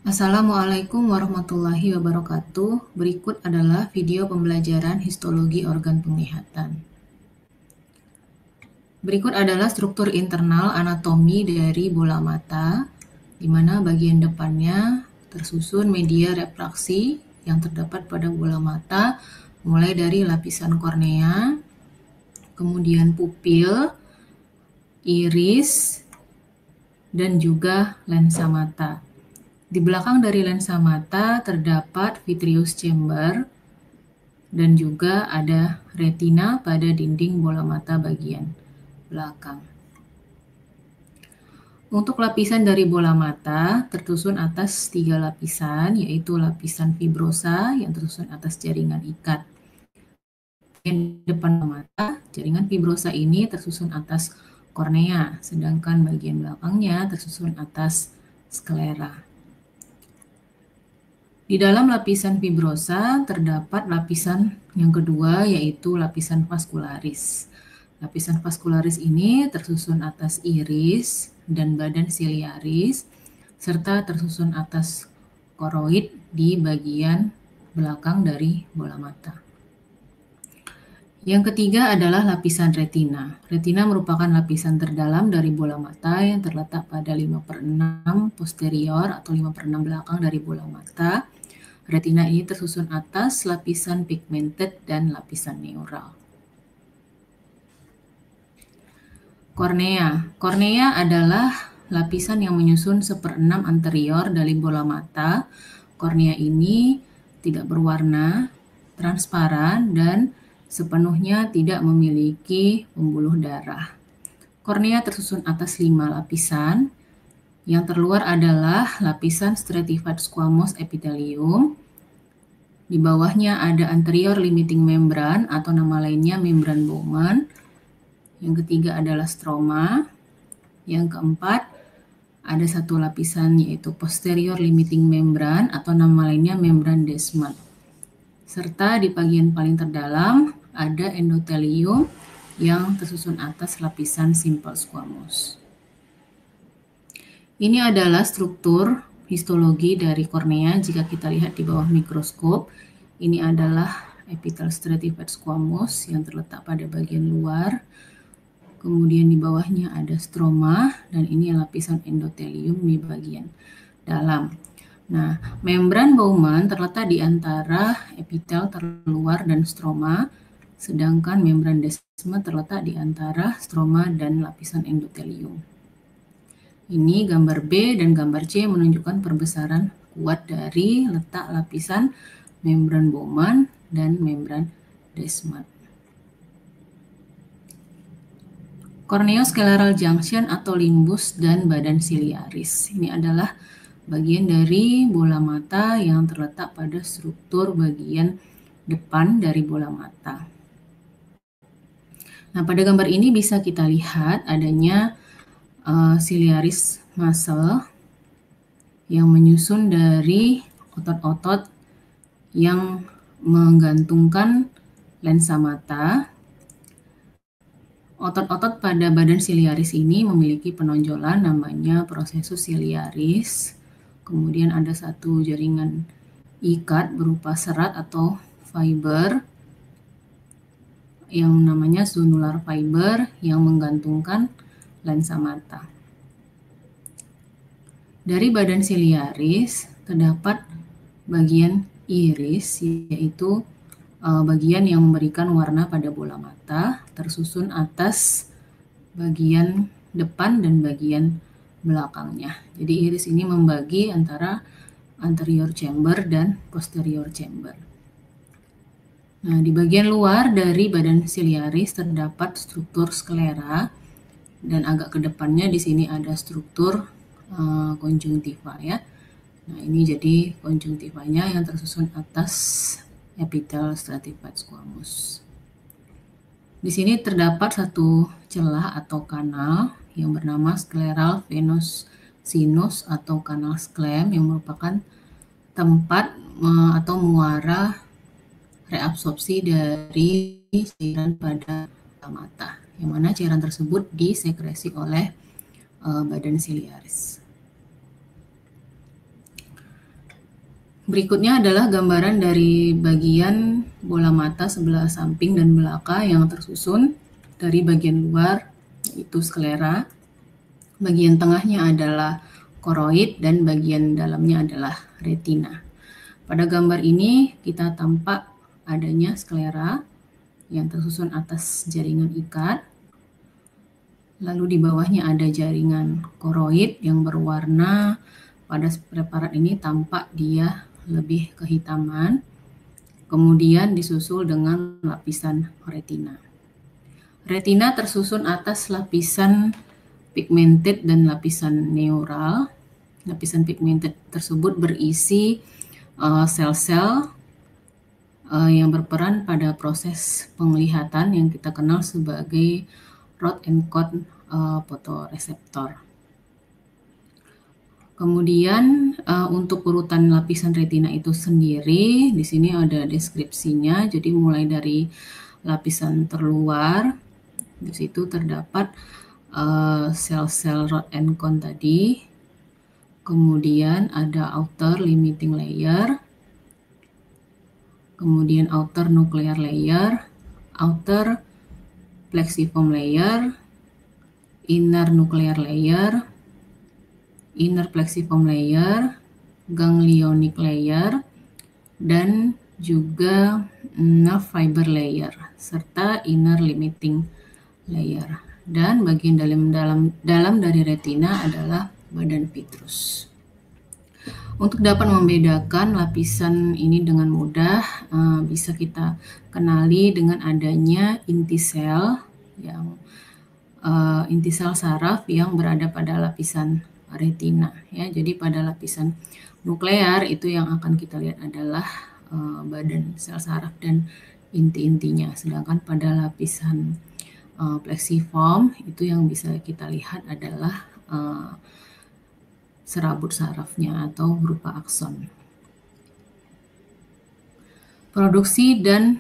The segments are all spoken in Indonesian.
Assalamualaikum warahmatullahi wabarakatuh. Berikut adalah video pembelajaran histologi organ penglihatan. Berikut adalah struktur internal anatomi dari bola mata, di mana bagian depannya tersusun media refraksi yang terdapat pada bola mata, mulai dari lapisan kornea, kemudian pupil, iris, dan juga lensa mata. Di belakang dari lensa mata terdapat vitreous chamber dan juga ada retina pada dinding bola mata bagian belakang. Untuk lapisan dari bola mata tersusun atas 3 lapisan, yaitu lapisan fibrosa yang tersusun atas jaringan ikat. Bagian depan mata, jaringan fibrosa ini tersusun atas kornea, sedangkan bagian belakangnya tersusun atas sklera. Di dalam lapisan fibrosa terdapat lapisan yang kedua, yaitu lapisan vaskularis. Lapisan vaskularis ini tersusun atas iris dan badan siliaris, serta tersusun atas koroid di bagian belakang dari bola mata. Yang ketiga adalah lapisan retina. Retina merupakan lapisan terdalam dari bola mata yang terletak pada 5/6 posterior atau 5/6 belakang dari bola mata. Retina ini tersusun atas lapisan pigmented dan lapisan neural. Kornea. Kornea adalah lapisan yang menyusun 1/6 anterior dari bola mata. Kornea ini tidak berwarna, transparan, dan sepenuhnya tidak memiliki pembuluh darah. Kornea tersusun atas 5 lapisan. Yang terluar adalah lapisan stratified squamous epithelium. Di bawahnya ada anterior limiting membran atau nama lainnya membran Bowman. Yang ketiga adalah stroma. Yang keempat ada satu lapisan yaitu posterior limiting membran atau nama lainnya membran Descemet. Serta di bagian paling terdalam ada endotelium yang tersusun atas lapisan simple squamous. Ini adalah struktur histologi dari kornea jika kita lihat di bawah mikroskop. Ini adalah epithel stratified squamous yang terletak pada bagian luar. Kemudian di bawahnya ada stroma dan ini lapisan endotelium di bagian dalam. Nah, membran Bowman terletak di antara epithel terluar dan stroma, sedangkan membran Descemet terletak di antara stroma dan lapisan endotelium. Ini gambar B dan gambar C menunjukkan perbesaran kuat dari letak lapisan membran Bowman dan membran Descemet. Corneoscleral junction atau limbus dan badan siliaris. Ini adalah bagian dari bola mata yang terletak pada struktur bagian depan dari bola mata. Nah, pada gambar ini bisa kita lihat adanya siliaris muscle yang menyusun dari otot-otot yang menggantungkan lensa mata. Otot-otot pada badan siliaris ini memiliki penonjolan namanya prosesus siliaris. Kemudian ada satu jaringan ikat berupa serat atau fiber yang namanya zonular fiber yang menggantungkan lensa mata. Dari badan siliaris terdapat bagian iris, yaitu bagian yang memberikan warna pada bola mata, tersusun atas bagian depan dan bagian belakangnya. Jadi iris ini membagi antara anterior chamber dan posterior chamber. Nah, di bagian luar dari badan siliaris terdapat struktur sklera dan agak ke depannya di sini ada struktur konjungtiva ya. Nah, ini jadi konjungtivanya yang tersusun atas epithel stratified squamous. Di sini terdapat satu celah atau kanal yang bernama scleral venous sinus atau kanal Schlemm yang merupakan tempat atau muara reabsorpsi dari cairan pada mata, yang mana cairan tersebut disekresi oleh badan siliaris. Berikutnya adalah gambaran dari bagian bola mata sebelah samping dan belakang yang tersusun dari bagian luar, yaitu sklera. Bagian tengahnya adalah koroid dan bagian dalamnya adalah retina. Pada gambar ini kita tampak adanya sklera yang tersusun atas jaringan ikat. Lalu di bawahnya ada jaringan koroid yang berwarna, pada preparat ini tampak dia lebih kehitaman, kemudian disusul dengan lapisan retina. Retina tersusun atas lapisan pigmented dan lapisan neural. Lapisan pigmented tersebut berisi sel-sel yang berperan pada proses penglihatan yang kita kenal sebagai rod and cone photoreceptor. Kemudian untuk urutan lapisan retina itu sendiri, di sini ada deskripsinya. Jadi mulai dari lapisan terluar, di situ terdapat sel-sel rod and cone tadi. Kemudian ada outer limiting layer, kemudian outer nuclear layer, outer plexiform layer, inner nuclear layer, inner plexiform layer, ganglionic layer, dan juga nerve fiber layer, serta inner limiting layer. Dan bagian dalam dari retina adalah badan vitreous. Untuk dapat membedakan lapisan ini dengan mudah, bisa kita kenali dengan adanya inti sel saraf yang berada pada lapisan retina, ya. Jadi pada lapisan nuklear itu yang akan kita lihat adalah badan sel saraf dan inti-intinya, sedangkan pada lapisan plexiform itu yang bisa kita lihat adalah serabut sarafnya atau berupa akson. Produksi dan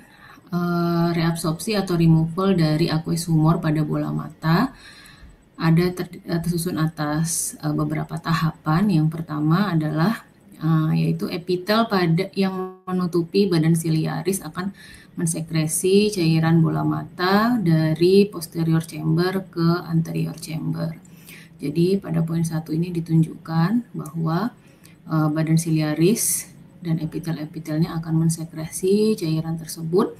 reabsorpsi atau removal dari aqueous humor pada bola mata ada tersusun atas beberapa tahapan. Yang pertama adalah yaitu epitel yang menutupi badan siliaris akan mensekresi cairan bola mata dari posterior chamber ke anterior chamber. Jadi pada poin 1 ini ditunjukkan bahwa badan siliaris dan epitel-epitelnya akan mensekresi cairan tersebut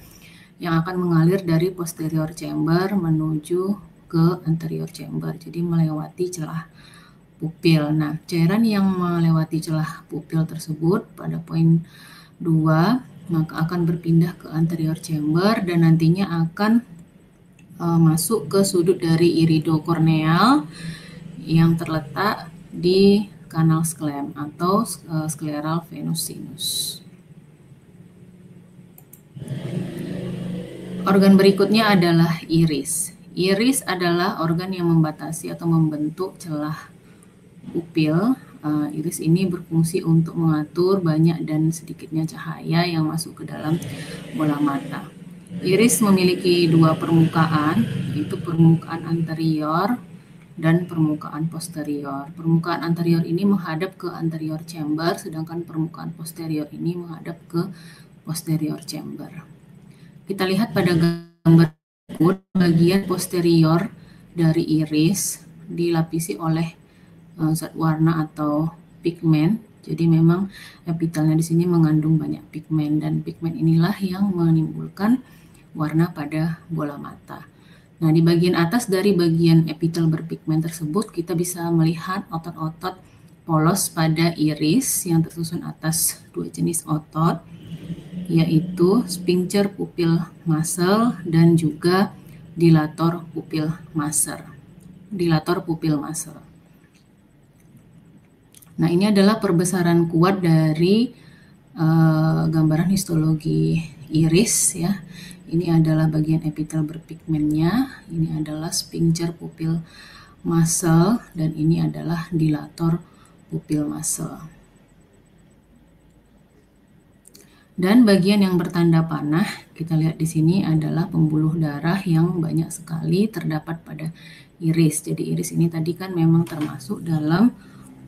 yang akan mengalir dari posterior chamber menuju ke anterior chamber, jadi melewati celah pupil. Nah, cairan yang melewati celah pupil tersebut pada poin 2 maka akan berpindah ke anterior chamber dan nantinya akan masuk ke sudut dari iridokorneal yang terletak di kanal sklem atau scleral venous sinus. Organ berikutnya adalah iris. Iris adalah organ yang membatasi atau membentuk celah pupil. Iris ini berfungsi untuk mengatur banyak dan sedikitnya cahaya yang masuk ke dalam bola mata. Iris memiliki dua permukaan, yaitu permukaan anterior dan permukaan posterior. Permukaan anterior ini menghadap ke anterior chamber, sedangkan permukaan posterior ini menghadap ke posterior chamber. Kita lihat pada gambar berikut, bagian posterior dari iris dilapisi oleh zat warna atau pigmen. Jadi memang epitelnya di sini mengandung banyak pigmen dan pigmen inilah yang menimbulkan warna pada bola mata. Nah, di bagian atas dari bagian epitel berpigmen tersebut kita bisa melihat otot-otot polos pada iris yang tersusun atas dua jenis otot, yaitu sphincter pupil muscle dan juga dilator pupil muscle. Nah, ini adalah perbesaran kuat dari gambaran histologi iris, ya. Ini adalah bagian epitel berpigmennya, ini adalah sphincter pupil muscle, dan ini adalah dilator pupil muscle. Dan bagian yang bertanda panah, kita lihat di sini adalah pembuluh darah yang banyak sekali terdapat pada iris. Jadi iris ini tadi kan memang termasuk dalam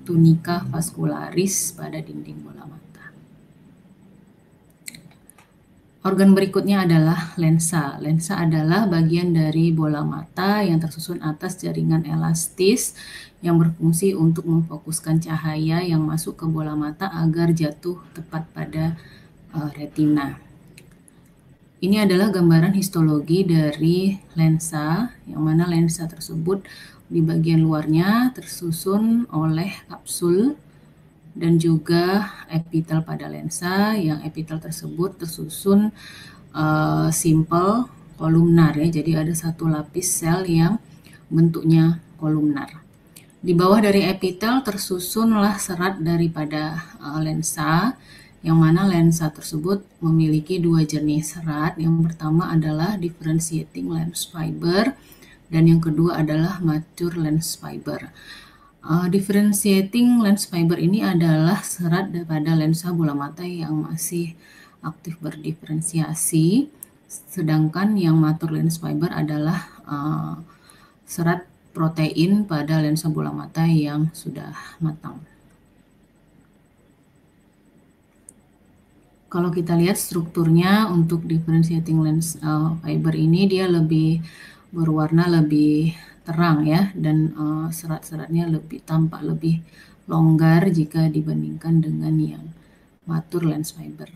tunika vascularis pada dinding bola mata. Organ berikutnya adalah lensa. Lensa adalah bagian dari bola mata yang tersusun atas jaringan elastis yang berfungsi untuk memfokuskan cahaya yang masuk ke bola mata agar jatuh tepat pada retina. Ini adalah gambaran histologi dari lensa, yang mana lensa tersebut di bagian luarnya tersusun oleh kapsul dan juga epitel pada lensa, yang epitel tersebut tersusun simple kolumnar ya. Jadi ada satu lapis sel yang bentuknya kolumnar. Di bawah dari epitel tersusunlah serat daripada lensa, yang mana lensa tersebut memiliki dua jenis serat. Yang pertama adalah differentiating lens fiber dan yang kedua adalah mature lens fiber. Differentiating lens fiber ini adalah serat daripada lensa bola mata yang masih aktif berdiferensiasi, sedangkan yang mature lens fiber adalah serat protein pada lensa bola mata yang sudah matang. Kalau kita lihat strukturnya untuk differentiating lens fiber ini, dia lebih berwarna lebih terang ya, dan serat-seratnya tampak lebih longgar jika dibandingkan dengan yang mature lens fiber.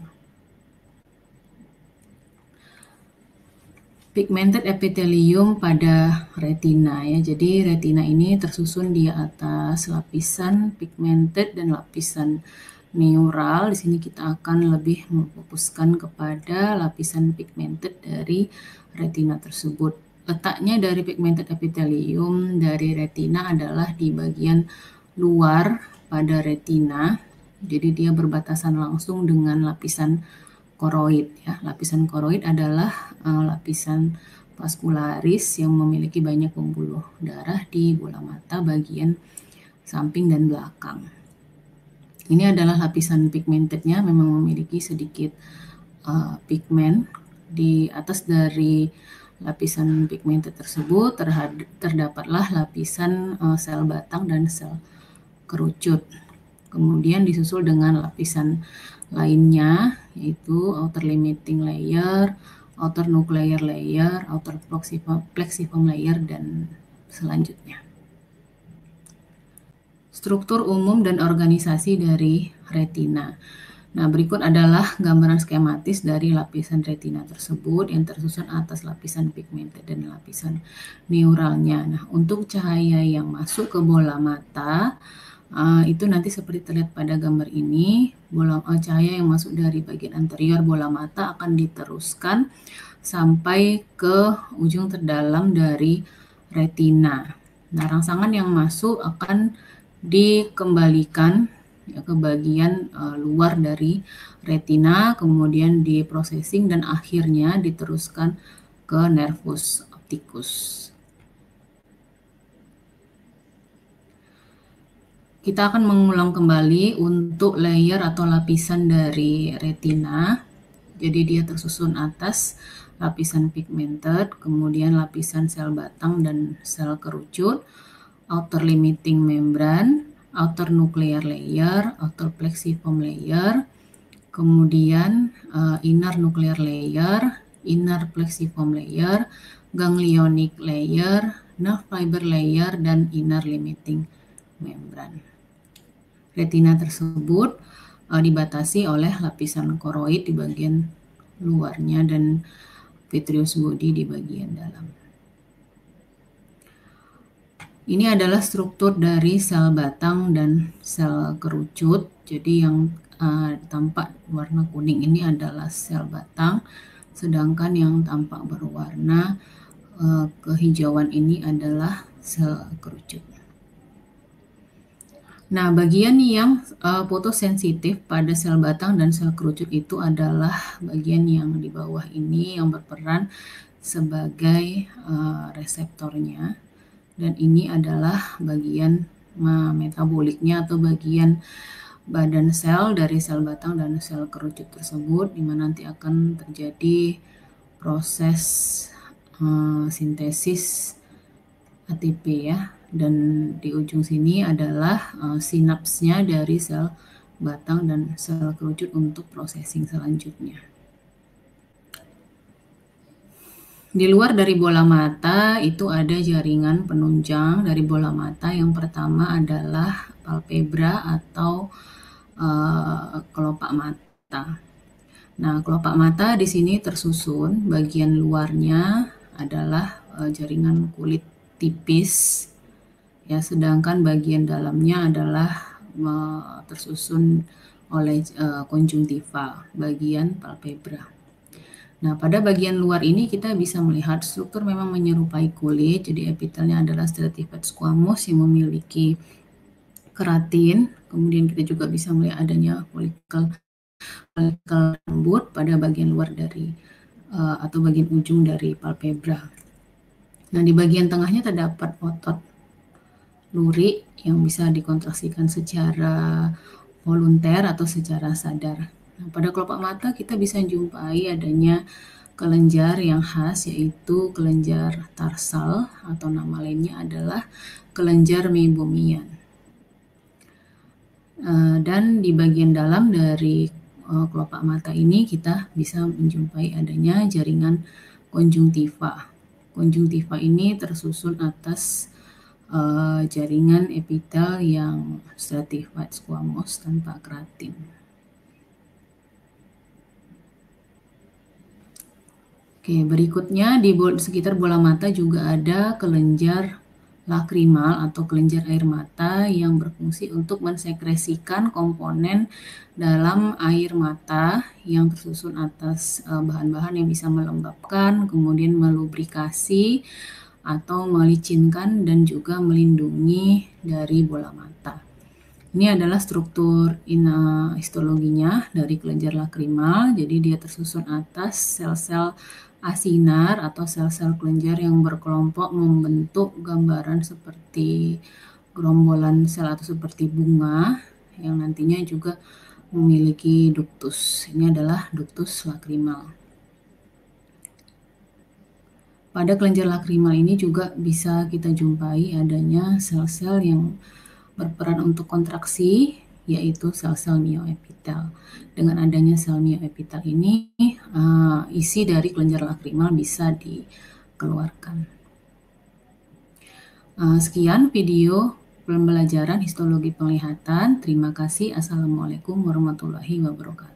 Pigmented epithelium pada retina ya. Jadi retina ini tersusun di atas lapisan pigmented dan lapisan neural. Di sini kita akan lebih memfokuskan kepada lapisan pigmented dari retina tersebut. Letaknya dari pigmented epithelium dari retina adalah di bagian luar pada retina. Jadi dia berbatasan langsung dengan lapisan koroid ya. Lapisan koroid adalah lapisan vaskularis yang memiliki banyak pembuluh darah di bola mata bagian samping dan belakang. Ini adalah lapisan pigmentednya, memang memiliki sedikit pigmen. Di atas dari lapisan pigmented tersebut terdapatlah lapisan sel batang dan sel kerucut. Kemudian disusul dengan lapisan lainnya, yaitu outer limiting layer, outer nuclear layer, outer plexiform layer, dan selanjutnya. Struktur umum dan organisasi dari retina. Nah, berikut adalah gambaran skematis dari lapisan retina tersebut yang tersusun atas lapisan pigmented dan lapisan neuralnya. Nah, untuk cahaya yang masuk ke bola mata, itu nanti seperti terlihat pada gambar ini, cahaya yang masuk dari bagian anterior bola mata akan diteruskan sampai ke ujung terdalam dari retina. Nah, rangsangan yang masuk akan dikembalikan ya, ke bagian luar dari retina, kemudian diprocessing dan akhirnya diteruskan ke nervus opticus. Kita akan mengulang kembali untuk layer atau lapisan dari retina. Jadi dia tersusun atas lapisan pigmented, kemudian lapisan sel batang dan sel kerucut, outer limiting membran, outer nuclear layer, outer plexiform layer, kemudian inner nuclear layer, inner plexiform layer, ganglionic layer, nerve fiber layer, dan inner limiting membran. Retina tersebut dibatasi oleh lapisan koroid di bagian luarnya dan vitreous body di bagian dalam. Ini adalah struktur dari sel batang dan sel kerucut. Jadi yang tampak warna kuning ini adalah sel batang, sedangkan yang tampak berwarna kehijauan ini adalah sel kerucut. Nah, bagian yang fotosensitif pada sel batang dan sel kerucut itu adalah bagian yang di bawah ini yang berperan sebagai reseptornya. Dan ini adalah bagian metaboliknya atau bagian badan sel dari sel batang dan sel kerucut tersebut, di mana nanti akan terjadi proses sintesis ATP ya. Dan di ujung sini adalah sinapsnya dari sel batang dan sel kerucut untuk processing selanjutnya. Di luar dari bola mata itu ada jaringan penunjang dari bola mata. Yang pertama adalah palpebra atau kelopak mata. Nah, kelopak mata di sini tersusun, bagian luarnya adalah jaringan kulit tipis, ya, sedangkan bagian dalamnya adalah tersusun oleh konjungtiva, bagian palpebra. Nah, pada bagian luar ini kita bisa melihat struktur memang menyerupai kulit, jadi epitelnya adalah stratified squamous yang memiliki keratin. Kemudian kita juga bisa melihat adanya folikel rambut pada bagian luar dari atau bagian ujung dari palpebra. Nah, di bagian tengahnya terdapat otot lurik yang bisa dikontraksikan secara volunter atau secara sadar. Nah, pada kelopak mata kita bisa jumpai adanya kelenjar yang khas, yaitu kelenjar tarsal atau nama lainnya adalah kelenjar meibomian. Dan di bagian dalam dari kelopak mata ini kita bisa menjumpai adanya jaringan konjungtiva. Konjungtiva ini tersusun atas jaringan epitel yang stratified squamous tanpa keratin. Oke, berikutnya di sekitar bola mata juga ada kelenjar lakrimal atau kelenjar air mata yang berfungsi untuk mensekresikan komponen dalam air mata yang tersusun atas bahan-bahan yang bisa melembabkan, kemudian melubrikasi atau melicinkan dan juga melindungi dari bola mata. Ini adalah struktur histologinya dari kelenjar lakrimal. Jadi dia tersusun atas sel-sel asinar atau sel-sel kelenjar yang berkelompok membentuk gambaran seperti gerombolan sel atau seperti bunga yang nantinya juga memiliki ductus. Ini adalah ductus lakrimal. Pada kelenjar lakrimal ini juga bisa kita jumpai adanya sel-sel yang berperan untuk kontraksi, yaitu sel-sel mioepitel. Dengan adanya sel mioepitel ini, isi dari kelenjar lakrimal bisa dikeluarkan. Sekian video pembelajaran histologi penglihatan. Terima kasih. Assalamualaikum warahmatullahi wabarakatuh.